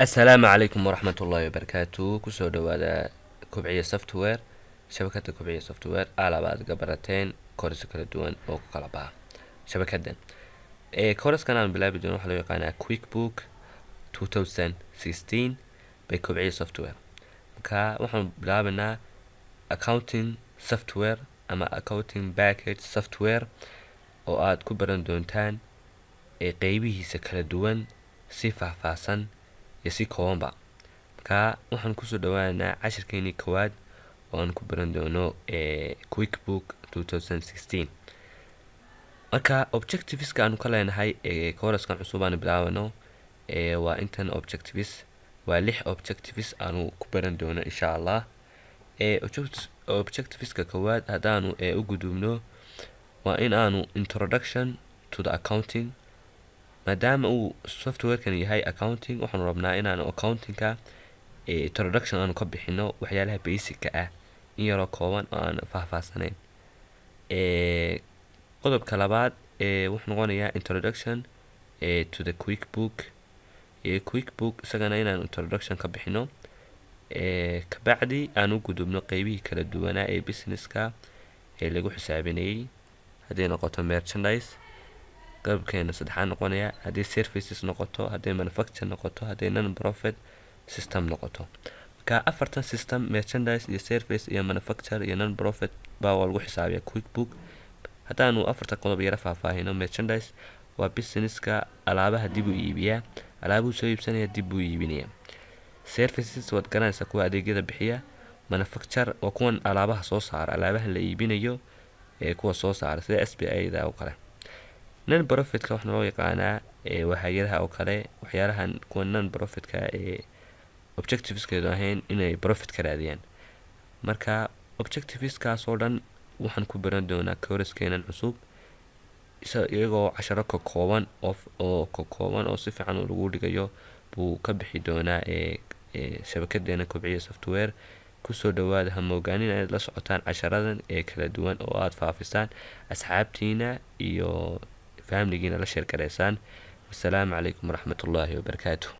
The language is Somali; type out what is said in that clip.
السلام عليكم ورحمة الله وبركاته. كسو دوادا كوبعية سوفتوير شبكة كوبعية سوفتوير على بعض قبرتين كورس كلا دوان أو كلابا شبكة دن كورس كان بلا بدون حلو يقانا كويك بوك 2016 بكوبعية سوفتوير كا وحن بلابنا accounting software أما accounting package software أو آد كبرن دونتان قيبيه سكلا دوان صفة فاسن يسي كوانبا كا وحن كسو دوانا 10 كيني كواد وان كبرن دونو كويك بوك 2016 marka objectives ka aanu ka leenahay course-kan cusub aan bilaawano waa intan objectives waa 6 objectives aanu ku baran doono insha Allah objectives ka koowaad hadaanu u gudubno waa in aanu introduction to the accounting maadaama uu software-kan yahay accounting waxaan rabnaa inaanu accounting-ka introduction aanu ka bixino waxyaalaha basic ah in yaro kooban oo aan faahfaahsanayn qodobka labaad wuxuu noqonayaa introduction to the quick book isagana inaan introduction ka bixino kabacdi aan u gudubno qaybihii kala duwanaa ee business-ka lagu xisaabinayay haddii noqoto merchandise qaybkeena saddexaad noqonaya haddii services noqoto haddii manufacture noqoto haddii non profit system noqoto marka afartan system merchandise iyo service iyo manufacture iyo non profit baa lagu xisaabiyaa quick book hadaanu afarta qodob yara faahfaahino merchandise waa business-ka alaabaha dib u iibiya alaabuhu soo iibsanaya dib u iibinaya services waad garanaysaa kuwa adeegyada bixiya manufacture waa kuwan alaabaha soo saara alaabaha la iibinayo kuwa soo saara sida SPA-da oo kale non profit-ka waxaa loo yaqaanaa waxyaalaha oo kale waxyaalahan kuwa non profit-ka objectives-keedu ahayn inay profit ka raadiyaan marka objectives-kaas oo dhan waxaan ku baran doonaa course-keenan cusub iyagoo casharo ka kooban oo si fiican lagu dhigayo buu ka bixi doonaa shabakadeena kobciya software kusoo dhawaada ha moogaanin inaad la socotaan casharadan kala duwan oo aad faafisaan asxaabtiina iyo family-giina la share gareysaan. Wassalaamu calaykum waraxmatullaahi wabarakaatuh.